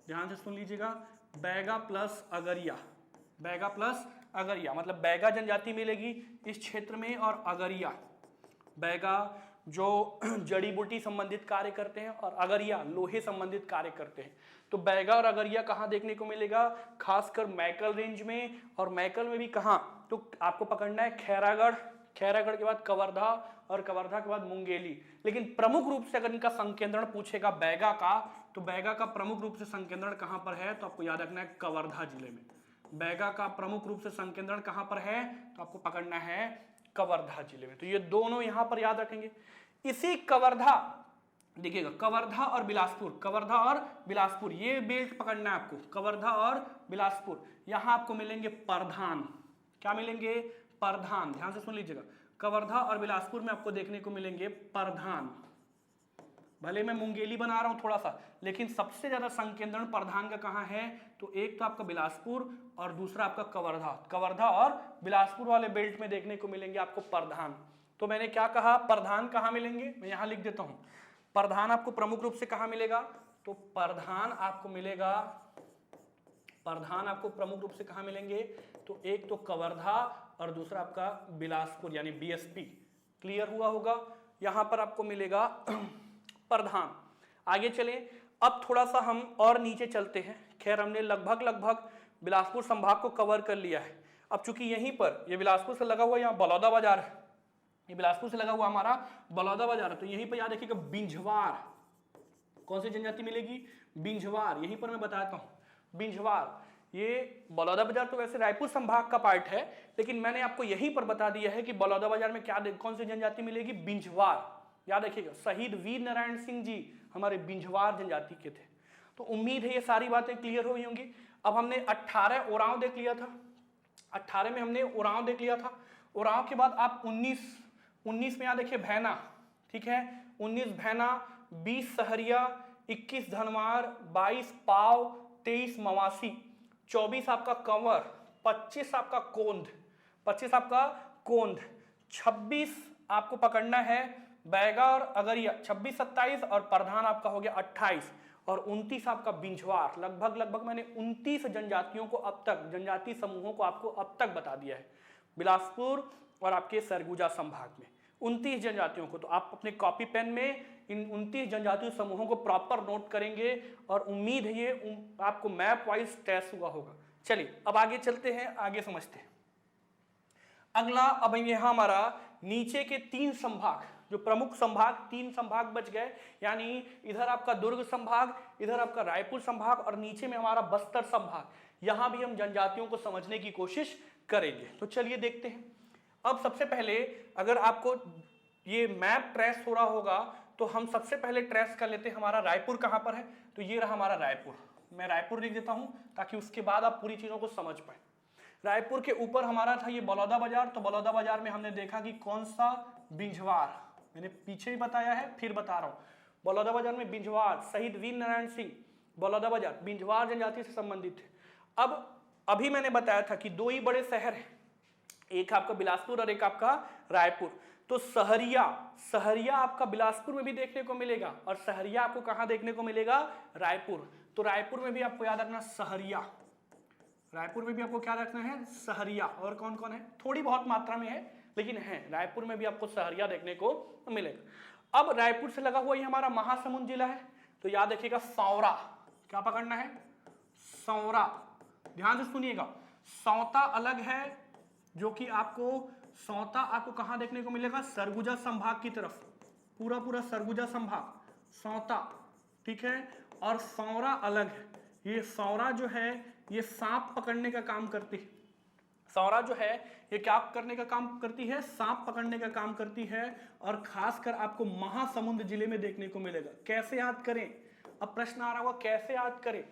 ध्यान से सुन लीजिएगा, बैगा प्लस अगरिया, बैगा प्लस अगरिया, मतलब बैगा जनजाति मिलेगी इस क्षेत्र में, और अगरिया, बैगा जो जड़ी बूटी संबंधित कार्य करते हैं, और अगरिया लोहे संबंधित कार्य करते हैं। तो बैगा और अगरिया कहाँ देखने को मिलेगा, खासकर मैकल रेंज में, और मैकल में भी कहाँ, तो आपको पकड़ना है खैरागढ़, खैरागढ़ के बाद कवर्धा, और कवर्धा के बाद मुंगेली। लेकिन प्रमुख रूप से अगर इनका संकेंद्रण पूछेगा बैगा का, तो बैगा का प्रमुख रूप से संकेंद्रण कहां पर है, तो आपको याद रखना है कवर्धा जिले में। बैगा का प्रमुख रूप से संकेंद्रण कहां पर है, तो आपको पकड़ना है कवर्धा जिले में। तो ये दोनों यहां पर याद रखेंगे। इसी कवर्धा, देखिएगा, कवर्धा और बिलासपुर, कवर्धा और बिलासपुर, ये बेल्ट पकड़ना है आपको, कवर्धा और बिलासपुर। यहां आपको मिलेंगे परधान, क्या मिलेंगे, परधान, ध्यान से सुन लीजिएगा, कवर्धा और बिलासपुर में आपको देखने को मिलेंगे परधान। भले मैं मुंगेली बना रहा हूं थोड़ा सा, लेकिन सबसे ज्यादा संकेंद्रण परधान का कहां है, तो एक तो आपका बिलासपुर, और दूसरा आपका कवर्धा। कवर्धा और बिलासपुर वाले बेल्ट में देखने को मिलेंगे आपको परधान। तो मैंने क्या कहा, परधान कहां मिलेंगे, मैं यहां लिख देता हूं, परधान आपको प्रमुख रूप से कहां मिलेगा, तो परधान आपको मिलेगा, परधान आपको प्रमुख रूप से कहां मिलेंगे, तो एक तो कवर्धा, और दूसरा आपका बिलासपुर, यानी BSP। क्लियर हुआ होगा, यहां पर आपको मिलेगा परधान। आगे चलें, अब थोड़ा सा हम और नीचे चलते हैं। खैर, हमने लगभग बिलासपुर संभाग को कवर कर लिया है। अब चूंकि यहीं पर ये बिलासपुर से लगा हुआ, यहाँ बलौदा बाजार है, ये बिलासपुर से लगा हुआ हमारा बलौदा बाजार है, तो यहीं पर याद रखिएगा बिंझवार, कौन सी जनजाति मिलेगी, बिंझवार, यहीं पर मैं बताता हूं, बिंझवार। ये बलौदा बाजार तो वैसे रायपुर संभाग का पार्ट है, लेकिन मैंने आपको यहीं पर बता दिया है कि बलौदा बाजार में क्या, कौन सी जनजाति मिलेगी, बिंझवार। याद रखिएगा, शहीद वीर नारायण सिंह जी हमारे बिंझवार जनजाति के थे। तो उम्मीद है ये सारी बातें क्लियर हुई होंगी। अब हमने 18 ओरांव देख लिया था, 18 में हमने ओरांव देख लिया था। ओरांव के बाद आप 19 में याद रखिए भैना, ठीक है। 19 भैना, 20 सहरिया, 21 धनवार, 22 पाव, 23 मवासी, 24 आपका कंवर, 25 आपका कोंद, 26 आपका कोंद, 26 आपको पकड़ना है बैगा और अगरिया, 26 27 और प्रधान आपका हो गया 28 और 29 आपका बिंझवार। लगभग मैंने 29 जनजातियों को अब तक, जनजाति समूहों को आपको अब तक बता दिया है बिलासपुर और आपके सरगुजा संभाग में 29 जनजातियों को। तो आप अपने कॉपी पेन में इन 29 जनजातीय समूहों को प्रॉपर नोट करेंगे और उम्मीद है ये आपको मैप वाइज टेस्ट हुआ होगा। चलिए अब आगे चलते हैं, आगे समझते हैं। अगला अब यहां हमारा नीचे के 3 संभाग, जो प्रमुख संभाग, 3 संभाग बच गए, यानी इधर आपका दुर्ग संभाग, इधर आपका रायपुर संभाग और नीचे में हमारा बस्तर संभाग। यहां भी हम जनजातियों को समझने की कोशिश करेंगे। तो चलिए देखते हैं। अब सबसे पहले अगर आपको ये मैप ट्रेस हो रहा होगा तो हम सबसे पहले ट्रेस कर लेते हैं हमारा रायपुर कहां पर है। तो ये रहा हमारा रायपुर, मैं रायपुर लिख देता हूं ताकि उसके बाद आप पूरी चीजों को समझ पाए। रायपुर के ऊपर हमारा था ये बलौदा बाजार, तो बलौदा बाजार में हमने देखा कि कौन सा बिंझवार, मैंने पीछे ही बताया है फिर बता रहा हूं, बलौदा बाजार में बिंझवार, शहीद वीर नारायण सिंह, बलौदा बाजार बिंझवार जनजाति से संबंधित थे। अब अभी मैंने बताया था कि 2 ही बड़े शहर हैं, एक आपका बिलासपुर और एक आपका रायपुर। तो सहरिया आपका बिलासपुर में भी देखने को मिलेगा और सहरिया आपको कहां देखने को मिलेगा, रायपुर। तो रायपुर में भी आपको याद रखना सहरिया, रायपुर में भी आपको क्या रखना है, सहरिया। और कौन कौन है, थोड़ी बहुत मात्रा में है लेकिन है, रायपुर में भी आपको सहरिया देखने को मिलेगा। अब रायपुर से लगा हुआ ये हमारा महासमुंद जिला है, तो याद रखिएगा सौरा, क्या पकड़ना है, सौरा। ध्यान से सुनिएगा, सौता अलग है, जो कि आपको सौता आपको कहां देखने को मिलेगा, सरगुजा संभाग की तरफ, पूरा सरगुजा संभाग सौता, ठीक है। और सौरा अलग है, ये सौरा जो है ये सांप पकड़ने का काम करती है। सौरा जो है ये क्या करने का काम करती है, सांप पकड़ने का काम करती है और खासकर आपको महासमुंद जिले में देखने को मिलेगा। कैसे याद करें, अब प्रश्न आ रहा होगा कैसे याद करें,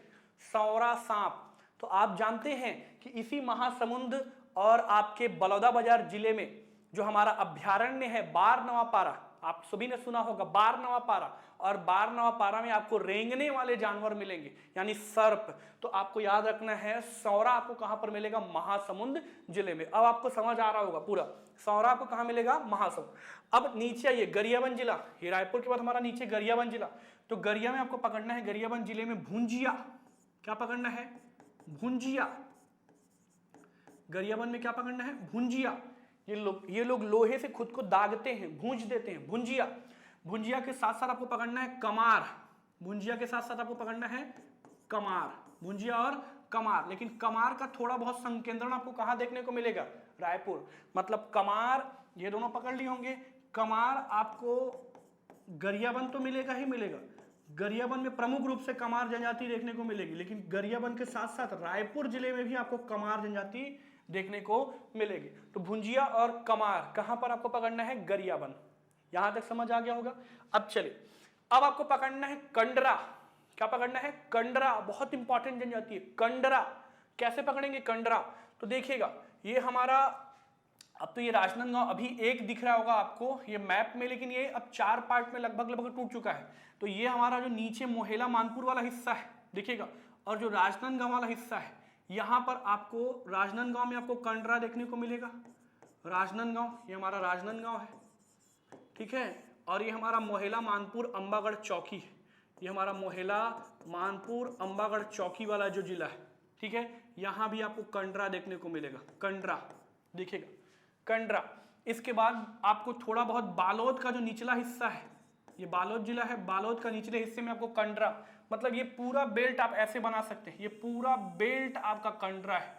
सौरा सांप। तो आप जानते हैं कि इसी महासमुंद और आपके बलौदा बाजार जिले में जो हमारा अभ्यारण्य है बार नवापारा, आप सभी ने सुना होगा बार नवापारा, और बार नवापारा में आपको रेंगने वाले जानवर मिलेंगे यानी सर्प। तो आपको याद रखना है सौरा आपको कहां पर मिलेगा, महासमुंद जिले में। अब आपको समझ आ रहा होगा पूरा, सौरा आपको कहां मिलेगा, महासमुंद। अब नीचे आइए गरियाबंद जिला, ये रायपुर के बाद हमारा नीचे गरियाबंद जिला। तो गरिया में आपको पकड़ना है, गरियाबंद जिले में भुंजिया, क्या पकड़ना है, भुंजिया। गरियाबंद में क्या पकड़ना है, भुंजिया। ये लोग लोहे से खुद को दागते हैं, भूंज देते हैं, भुंजिया। भुंजिया के साथ साथ आपको पकड़ना है कमार, भुंजिया के साथ साथ आपको पकड़ना है कमार, भुंजिया और कमार। लेकिन कमार का थोड़ा बहुत संकेंद्रण आपको कहां देखने को मिलेगा, रायपुर। मतलब कमार ये दोनों पकड़ लिए होंगे, कमार आपको गरियाबंद तो मिलेगा ही मिलेगा, गरियाबंद में प्रमुख रूप से कमार जनजाति देखने को मिलेगी, लेकिन गरियाबंद के साथ साथ रायपुर जिले में भी आपको कमार जनजाति देखने को मिलेगी। तो भुंजिया और कमार कहां पर आपको पकड़ना है, गरियाबंद। यहां तक समझ आ गया होगा। अब चलिए, अब आपको पकड़ना है कंडरा, क्या पकड़ना है, कंडरा। बहुत इंपॉर्टेंट जनजाति है कंडरा। कैसे पकड़ेंगे कंडरा, तो देखिएगा ये हमारा, अब तो ये राजनांदगांव अभी एक दिख रहा होगा आपको ये मैप में, लेकिन ये अब 4 पार्ट में लगभग टूट चुका है। तो ये हमारा जो नीचे मोहेला मानपुर वाला हिस्सा है देखिएगा, और जो राजनांदगांव वाला हिस्सा है, यहां पर आपको राजनांदगांव में आपको कंडरा देखने को मिलेगा। राजनांदगांव, ये हमारा राजनांदगांव है, ठीक है। और ये हमारा मोहेला मानपुर अंबागढ़ चौकी है, ये हमारा मोहेला मानपुर अंबागढ़ चौकी वाला जो जिला है, ठीक है। यहां भी आपको कंडरा देखने को मिलेगा, कंडरा देखिएगा, कंडरा। इसके बाद आपको थोड़ा बहुत बालोद का जो निचला हिस्सा है, ये बालोद जिला है, बालोद का निचले हिस्से में आपको कंडरा, मतलब ये पूरा बेल्ट आप ऐसे बना सकते हैं, ये पूरा बेल्ट आपका कंडरा है,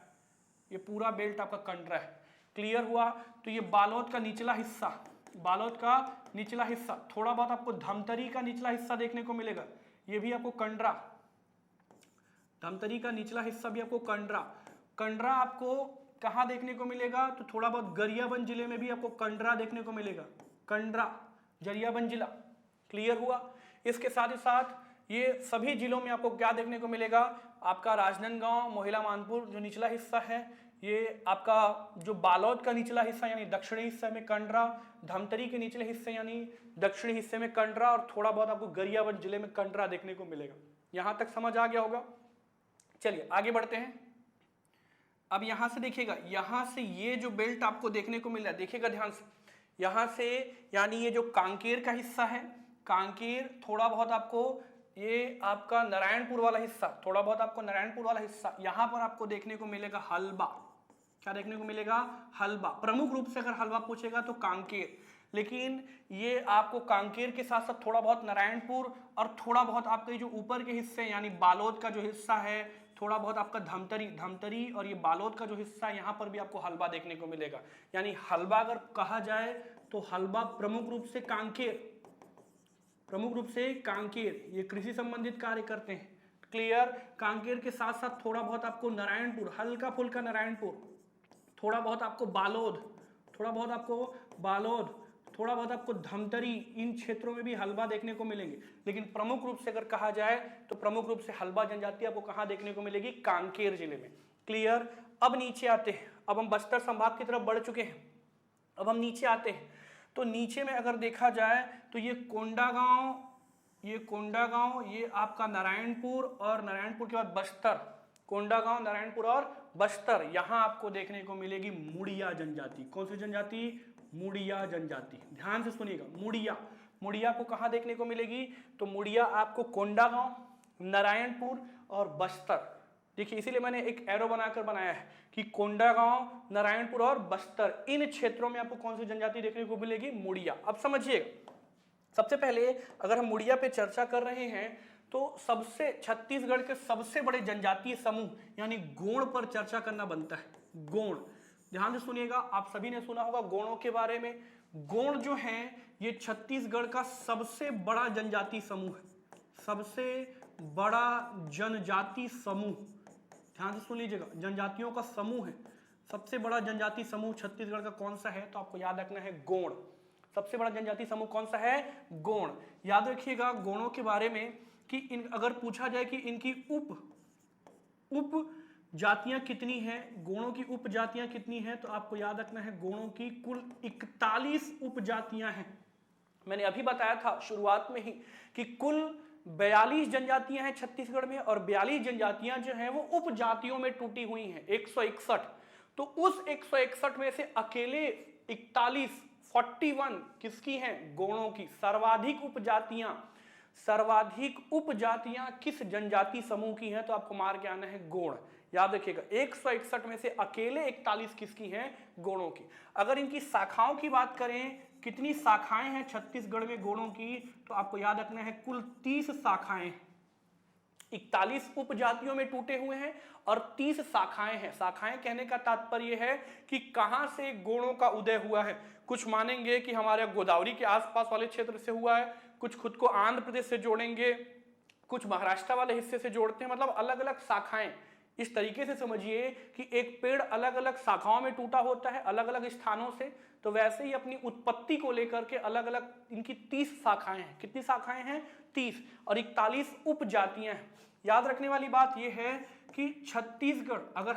ये पूरा बेल्ट आपका कंडरा है। क्लियर हुआ। तो ये बालोद का निचला हिस्सा, बालोद का निचला हिस्सा, थोड़ा बहुत आपको धमतरी का निचला हिस्सा देखने को मिलेगा, ये भी आपको कंडरा, धमतरी का निचला हिस्सा भी आपको कंडरा। कंडरा आपको कहां देखने को मिलेगा, तो थोड़ा बहुत गरियाबंद जिले में भी आपको कंडरा देखने को मिलेगा, कंडरा गरियाबंद जिला। क्लियर हुआ। इसके साथ ही साथ ये सभी जिलों में आपको क्या देखने को मिलेगा, आपका राजनांदगांव, मोहिला मानपुर जो निचला हिस्सा है, ये आपका जो बालोद का निचला हिस्सा यानी दक्षिणी हिस्से में कंडरा, धमतरी के निचले हिस्से यानी दक्षिणी हिस्से में कंडरा, और थोड़ा बहुत आपको गरियाबंद जिले में कंडरा देखने को मिलेगा। यहां तक समझ आ गया होगा। चलिए आगे बढ़ते हैं। अब यहां से देखिएगा, यहां से ये जो बेल्ट आपको देखने को मिल रहा है, देखिएगा ध्यान से, यहां से यानी ये जो कांकेर का हिस्सा है, कांकेर, थोड़ा बहुत आपको ये आपका नारायणपुर वाला हिस्सा, थोड़ा बहुत आपको नारायणपुर वाला हिस्सा, यहां पर आपको देखने को मिलेगा हलबा। क्या देखने को मिलेगा? हलबा। प्रमुख रूप से अगर हलबा पूछेगा तो कांकेर, लेकिन ये आपको कांकेर के साथ साथ थोड़ा बहुत नारायणपुर और थोड़ा बहुत आपके जो ऊपर के हिस्से यानी बालोद का जो हिस्सा है, थोड़ा बहुत आपका धमतरी और ये बालोद का जो हिस्सा है, यहां पर भी आपको हलबा देखने को मिलेगा। यानी हलबा अगर कहा जाए तो हलबा प्रमुख रूप से कांकेर, प्रमुख रूप से कांकेर, ये कृषि संबंधित कार्य करते हैं। क्लियर? कांकेर के साथ साथ थोड़ा बहुत आपको नारायणपुर, हल्का फुल्का नारायणपुर, थोड़ा बहुत आपको बालोद, थोड़ा बहुत आपको बालोद, थोड़ा बहुत आपको धमतरी, इन क्षेत्रों में भी हलबा देखने को मिलेंगे। लेकिन प्रमुख रूप से अगर कहा जाए तो प्रमुख रूप से हलबा जनजाति आपको कहां देखने को मिलेगी? कांकेर जिले में। क्लियर? अब नीचे आते हैं, अब हम बस्तर संभाग की तरफ बढ़ चुके हैं, अब हम नीचे आते हैं। तो नीचे में अगर देखा जाए तो ये कोंडागांव, ये कोंडागांव, ये आपका नारायणपुर और नारायणपुर के बाद बस्तर, कोंडागांव, नारायणपुर और बस्तर, यहां आपको देखने को मिलेगी मुड़िया जनजाति। कौन सी जनजाति? मुड़िया जनजाति। ध्यान से सुनिएगा, मुड़िया, मुड़िया को कहां देखने को मिलेगी? तो मुड़िया आपको कोंडागांव, नारायणपुर और बस्तर, देखिए इसीलिए मैंने एक एरो बनाकर बनाया है कि कोंडागांव, नारायणपुर और बस्तर, इन क्षेत्रों में आपको कौन सी जनजाति देखने को मिलेगी? मुड़िया। अब समझिएगा, सबसे पहले अगर हम मुड़िया पे चर्चा कर रहे हैं तो सबसे छत्तीसगढ़ के सबसे बड़े जनजातीय समूह यानी गोंड पर चर्चा करना बनता है। गोंड, ध्यान से सुनिएगा, आप सभी ने सुना होगा गोंडों के बारे में। गोंड जो है ये छत्तीसगढ़ का सबसे बड़ा जनजातीय समूह है, सबसे बड़ा जनजाति समूह। ध्यान से सुन लीजिएगा, जनजातियों का समूह है। सबसे बड़ा जनजाति समूह छत्तीसगढ़ का कौन सा है? तो आपको याद रखना है गोंड। सबसे बड़ा जनजाति समूह कौन सा है? गोंड। याद रखिएगा गोंडों के बारे में कि अगर पूछा जाए कि इनकी उप जातियां कितनी हैं, गोंडों की उप जातियां कितनी हैं, तो आपको याद रखना है गोंडों की कुल 41 उप जातियां हैं। मैंने अभी बताया था शुरुआत में ही कि कुल 42 जनजातियां हैं छत्तीसगढ़ में और 42 जनजातियां जो हैं वो उप जातियों में टूटी हुई हैं 161। तो उस 161 में से अकेले 41 किसकी हैं? गोंडों की। सर्वाधिक उपजातियां किस जनजाति समूह की हैं? तो आपको मार के आना है गोंड। याद रखिएगा 161 में से अकेले 41 किसकी हैं? गोंडों की। अगर इनकी शाखाओं की बात करें, कितनी शाखाएं हैं छत्तीसगढ़ में गोंडों की, तो आपको याद रखना है कुल 30 शाखाएं, 41 उपजातियों में टूटे हुए हैं और 30 शाखाएं हैं। शाखाएं कहने का तात्पर्य है कि कहां से गोंडों का उदय हुआ है। कुछ मानेंगे कि हमारे गोदावरी के आसपास वाले क्षेत्र से हुआ है, कुछ खुद को आंध्र प्रदेश से जोड़ेंगे, कुछ महाराष्ट्र वाले हिस्से से जोड़ते हैं, मतलब अलग अलग शाखाएं। इस तरीके से समझिए कि एक पेड़ अलग अलग शाखाओं में टूटा होता है अलग अलग स्थानों से, तो वैसे ही अपनी उत्पत्ति को लेकर के अलग अलग इनकी 30 शाखाएं हैं। कितनी शाखाएं हैं? 30 और 41 उपजातियां हैं। याद रखने वाली बात यह है कि छत्तीसगढ़, अगर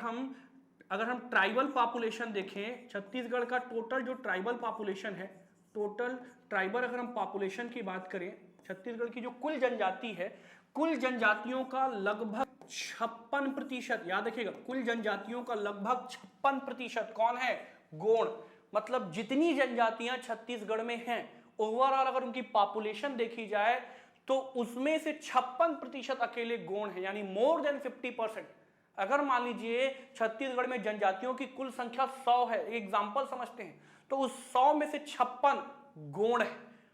हम ट्राइबल पॉपुलेशन देखें, छत्तीसगढ़ का टोटल जो ट्राइबल पॉपुलेशन है, टोटल ट्राइबल अगर हम पॉपुलेशन की बात करें, छत्तीसगढ़ की जो कुल जनजाति है, कुल जनजातियों का लगभग 56%, याद रखिएगा कुल जनजातियों का लगभग 56% कौन है? गोंड। मतलब जितनी जनजातियां छत्तीसगढ़ में हैं ओवरऑल अगर उनकी पॉपुलेशन देखी जाए तो उसमें से 56% अकेले गोंड है, यानी मोर देन 50%। अगर मान लीजिए छत्तीसगढ़ में जनजातियों की कुल संख्या 100 है, एग्जांपल समझते हैं, तो उस 100 में से 56 गोंड है।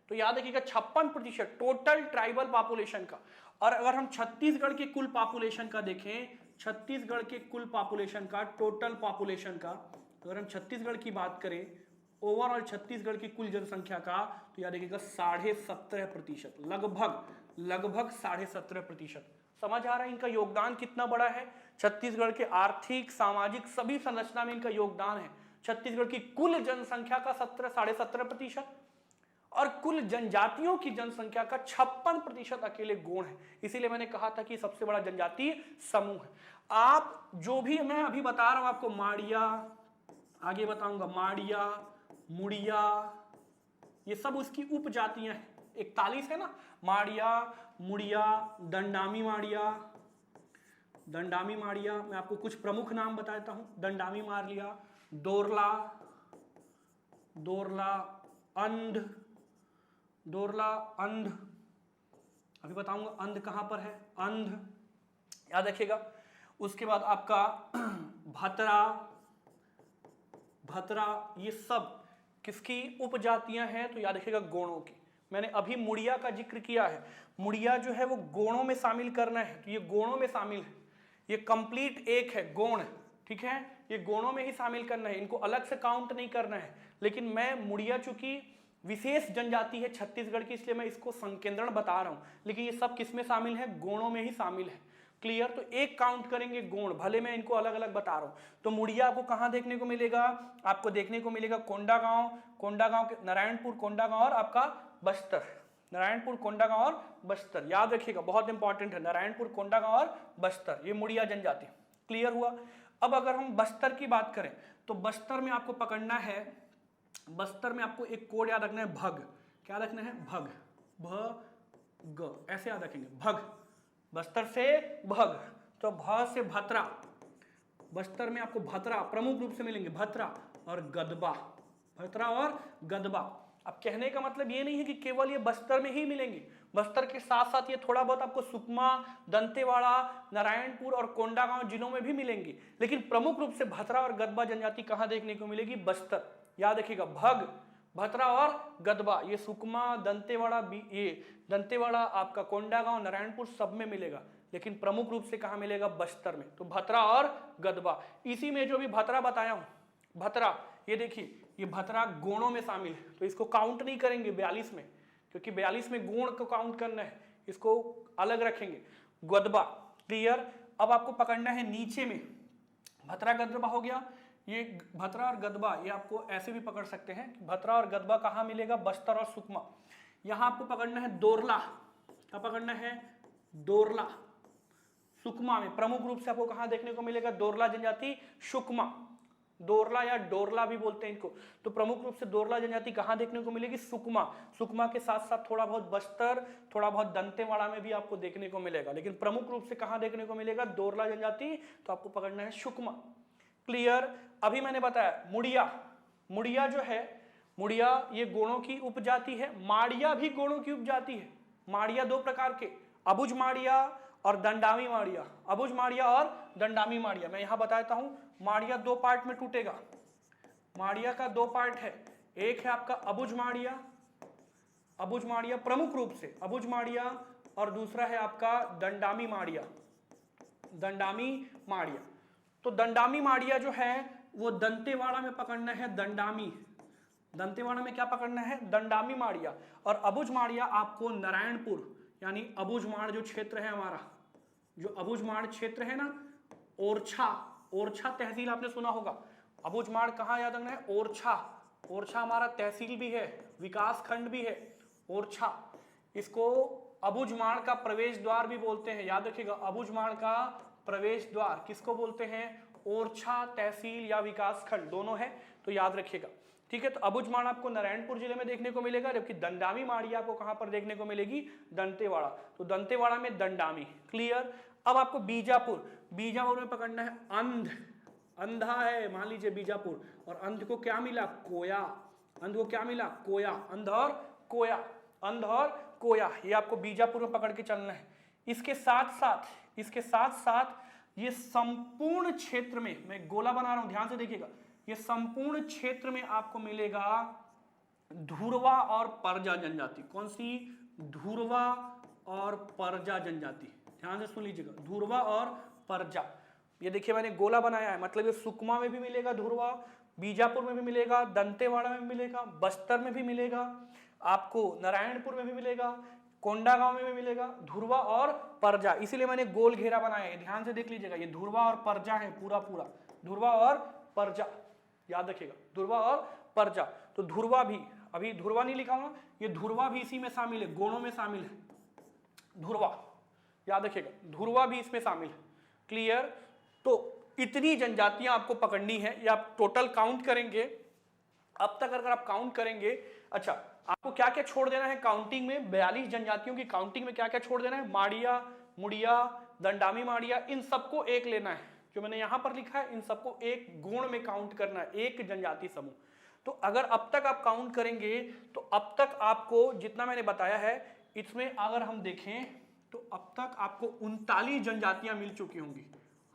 तो याद रखिएगा 56% टोटल ट्राइबल पॉपुलेशन का। और अगर हम छत्तीसगढ़ के कुल पॉपुलेशन का देखें, छत्तीसगढ़ के कुल पॉपुलेशन का, टोटल पॉपुलेशन का, अगर हम छत्तीसगढ़ की बात करें, ओवरऑल छत्तीसगढ़ की कुल जनसंख्या का, तो याद रखिएगा 17.5%, लगभग 17.5%। समझ आ रहा है इनका योगदान कितना बड़ा है? छत्तीसगढ़ के आर्थिक, सामाजिक सभी संरचना में इनका योगदान है। छत्तीसगढ़ की कुल जनसंख्या का 17.5% और कुल जनजातियों की जनसंख्या का 56% अकेले गोंड है। इसीलिए मैंने कहा था कि सबसे बड़ा जनजातीय समूह है। आप जो भी मैं अभी बता रहा हूं आपको, माड़िया, आगे बताऊंगा माड़िया, मुड़िया, ये सब उसकी उपजातियां हैं। 41 है ना, माड़िया, मुड़िया, दंडामी माड़िया, दंडामी माड़िया। मैं आपको कुछ प्रमुख नाम बता देता हूं, दंडामी माड़िया, दोरला, दोरला, अंध, दोरला, अंध, अभी बताऊंगा अंध कहां पर है, अंध, याद रखिएगा। उसके बाद आपका भतरा, भतरा, ये सब किसकी उपजातियां हैं, तो याद रखिएगा गोणों की। मैंने अभी मुड़िया का जिक्र किया है, मुड़िया जो है वो गोणों में शामिल करना है, तो ये गोणों में शामिल है, ये कंप्लीट एक है गोण, ठीक है, ये गोणों में ही शामिल करना है, इनको अलग से काउंट नहीं करना है। लेकिन मैं मुड़िया चूंकि विशेष जनजाति है छत्तीसगढ़ की, इसलिए मैं इसको संकेंद्रण बता रहा हूं, लेकिन ये सब किस में शामिल है, गोणों में ही शामिल है। क्लियर, तो एक काउंट करेंगे गोण, भले मैं इनको अलग अलग बता रहा हूं। तो मुड़िया आपको कहां देखने को मिलेगा, आपको देखने को मिलेगा कोंडागांव, कोंडागांव के नारायणपुर, कोंडागांव और आपका बस्तर, नारायणपुर, कोंडागांव और बस्तर, याद रखिएगा, बहुत इंपॉर्टेंट है, नारायणपुर, कोंडागांव और बस्तर, ये मुड़िया जनजाति। क्लियर हुआ। अब अगर हम बस्तर की बात करें तो बस्तर में आपको पकड़ना है, बस्तर में आपको एक कोड याद रखना है, भग, क्या रखना है, भग, भ ऐसे याद रखेंगे, भग, बस्तर से भग, तो भ से भतरा, बस्तर में आपको भतरा प्रमुख रूप से मिलेंगे, भतरा और गदबा, भतरा और गदबा। अब कहने का मतलब ये नहीं है कि केवल ये बस्तर में ही मिलेंगे, बस्तर के साथ साथ ये थोड़ा बहुत आपको सुकमा, दंतेवाड़ा, नारायणपुर और कोंडागांव जिलों में भी मिलेंगे, लेकिन प्रमुख रूप से भतरा और गदबा जनजाति कहां देखने को मिलेगी, बस्तर। याद रखिएगा, भग, भतरा और गदबा, ये सुकमा, दंतेवाड़ा, ये दंतेवाड़ा, आपका कोंडागांव, नारायणपुर सब में मिलेगा, लेकिन प्रमुख रूप से कहां मिलेगा, बस्तर में। तो भतरा और गदबा, इसी में जो भी भतरा बताया हूं, भतरा, ये देखिए ये भतरा गोणों में शामिल है, तो इसको काउंट नहीं करेंगे 42 में, क्योंकि 42 में गुण को काउंट करना है, इसको अलग रखेंगे। गदबा, क्लियर। अब आपको पकड़ना है नीचे में, भतरा गदबा हो गया, ये भतरा और गदबा, ये आपको ऐसे भी पकड़ सकते हैं कि भतरा और गदबा कहां मिलेगा, बस्तर और सुकमा। यहां आपको पकड़ना है दोरला, क्या पकड़ना है, दोरला, सुकमा में प्रमुख रूप से आपको कहां देखने को मिलेगा, दोरला जनजाति, सुकमा, दोरला या डोरला भी बोलते हैं इनको, तो प्रमुख रूप से दोरला जनजाति कहां देखने को मिलेगी, सुकमा, सुकमा के साथ साथ थोड़ा बहुत बस्तर, थोड़ा बहुत दंतेवाड़ा में भी आपको देखने को मिलेगा, लेकिन प्रमुख रूप से कहां देखने को मिलेगा, दोरला जनजाति, तो आपको पकड़ना है सुकमा। क्लियर। अभी मैंने बताया मुड़िया, मुड़िया जो है, मुड़िया ये गोणों की उपजाति है, माड़िया भी गोणों की उपजाति है। माड़िया दो प्रकार के, अबुझ माड़िया और दंडामी माड़िया, अबुझ माड़िया और दंडामी माड़िया। मैं यहां बताता हूं, माड़िया दो पार्ट में टूटेगा, माड़िया का दो पार्ट है, एक है आपका अबुझ माड़िया, अबुझ माड़िया प्रमुख रूप से अबुझ माड़िया, और दूसरा है आपका दंडामी माड़िया, दंडामी माड़िया। तो दंडामी माड़िया जो है वो दंतेवाड़ा में पकड़ना है, दंडामी, दंतेवाड़ा में क्या पकड़ना है, दंडामी माड़िया, और अबुझ माड़िया आपको नारायणपुर, यानी अबुझमाड़ जो क्षेत्र है हमारा, जो अबुझमाड़ क्षेत्र है ना, ओरछा, ओरछा तहसील आपने सुना होगा, अबुझमाड़ कहाँ याद रखना है, ओरछा, ओरछा हमारा तहसील भी है, विकास खंड भी है, ओरछा, इसको अबुझमाड़ का प्रवेश द्वार भी बोलते हैं, याद रखिएगा, अबुझमाड़ का प्रवेश द्वार किसको बोलते हैं, ओरछा तहसील या विकास खंड दोनों है, तो याद रखिएगा। ठीक है, तो अबुझमाड़ आपको नारायणपुर जिले में देखने को मिलेगा, जबकि दंडामी माड़िया आपको कहां पर देखने को मिलेगी, दंतेवाड़ा, तो दंतेवाड़ा में दंडामी। क्लियर। अब आपको बीजापुर, बीजापुर में पकड़ना है अंध, अंधा है मान लीजिए बीजापुर, और अंध को क्या मिला, कोया, अंध को क्या मिला, कोया, अंध और कोया, अंध और कोया, ये आपको बीजापुर में पकड़ के चलना है। इसके साथ साथ, इसके साथ साथ ये संपूर्ण क्षेत्र में, मैं गोला बना रहा हूं ध्यान से देखिएगा, ये संपूर्ण क्षेत्र में आपको मिलेगा धुरवा और परजा जनजाति। कौन सी, धुरवा और परजा जनजाति, ध्यान से सुन लीजिएगा, धुरवा और परजा। ये देखिए मैंने गोला बनाया है, मतलब ये सुकमा में भी मिलेगा धुरवा, बीजापुर में भी मिलेगा, दंतेवाड़ा में भी मिलेगा, बस्तर में भी मिलेगा, आपको नारायणपुर में भी मिलेगा, कोंडागांव में भी मिलेगा, धुरवा और परजा, इसीलिए मैंने गोल घेरा बनाया है, ध्यान से देख लीजिएगा, ये धुरवा और परजा है पूरा पूरा, धुरवा और परजा, याद रखिएगा, धुरवा और परजा। तो धुरवा भी, अभी धुरवा नहीं लिखा हुआ, ये धुरवा भी इसी में शामिल है, गोणों में शामिल है, धुरवा, याद रखिएगा, धुरवा भी इसमें शामिल है। क्लियर। तो इतनी जनजातियां आपको पकड़नी है, ये आप टोटल काउंट करेंगे। अब तक अगर आप काउंट करेंगे, अच्छा आपको क्या क्या छोड़ देना है काउंटिंग में, 42 जनजातियों की काउंटिंग में क्या क्या छोड़ देना है, माड़िया, मुड़िया, दंडामी माड़िया, इन सबको एक लेना है। जो मैंने यहां पर लिखा है इन सबको एक गुण में काउंट करना है, एक जनजाति समूह। तो अगर अब तक आप काउंट करेंगे तो अब तक आपको जितना मैंने बताया है इसमें अगर हम देखें तो अब तक आपको 39 जनजातियां मिल चुकी होंगी।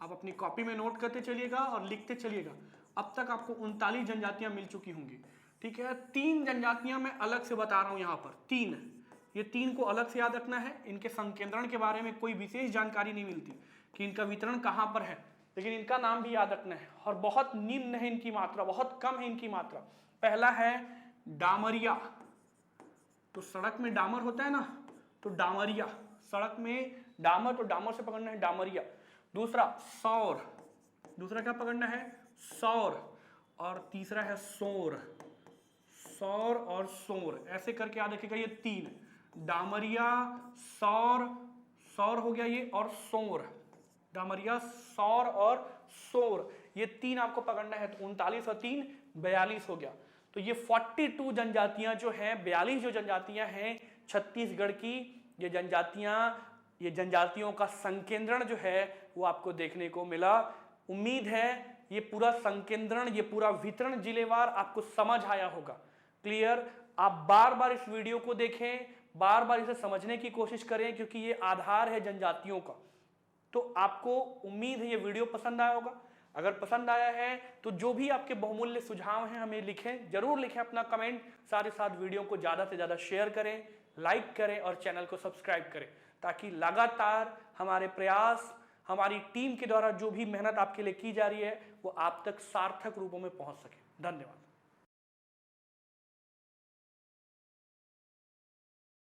आप अपनी कॉपी में नोट करते चलिएगा और लिखते चलिएगा। अब तक आपको 39 जनजातियां मिल चुकी होंगी, ठीक है। 3 जनजातियां मैं अलग से बता रहा हूं यहां पर, 3, ये 3 को अलग से याद रखना है। इनके संकेंद्रण के बारे में कोई विशेष जानकारी नहीं मिलती कि इनका वितरण कहां पर है, लेकिन इनका नाम भी याद रखना है। और बहुत निम्न है इनकी मात्रा, बहुत कम है इनकी मात्रा। पहला है डामरिया, तो सड़क में डामर होता है ना, तो डामरिया, सड़क में डामर, तो डामर से पकड़ना है डामरिया। दूसरा सौर, दूसरा क्या पकड़ना है, सौर। और तीसरा है सोर, सौर और सोर, ऐसे करके याद रखिएगा। ये 3 डामरिया, सौर, सौर हो गया ये, और सोर, डामरिया, सौर और सोर, ये 3 आपको पकड़ना है। तो 39 और 3 42 हो गया। तो ये 42 जनजातियां जो हैं, 42 जो जनजातियां हैं छत्तीसगढ़ की, ये जनजातियों का संकेंद्रण जो है वो आपको देखने को मिला। उम्मीद है ये पूरा संकेंद्रण, ये पूरा वितरण जिलेवार आपको समझ आया होगा। क्लियर? आप बार बार इस वीडियो को देखें, बार बार इसे समझने की कोशिश करें, क्योंकि ये आधार है जनजातियों का। तो आपको उम्मीद है ये वीडियो पसंद आया होगा। अगर पसंद आया है तो जो भी आपके बहुमूल्य सुझाव हैं हमें लिखें, जरूर लिखें अपना कमेंट। साथ ही साथ वीडियो को ज़्यादा से ज़्यादा शेयर करें, लाइक करें और चैनल को सब्सक्राइब करें, ताकि लगातार हमारे प्रयास, हमारी टीम के द्वारा जो भी मेहनत आपके लिए की जा रही है वो आप तक सार्थक रूपों में पहुंच सके। धन्यवाद।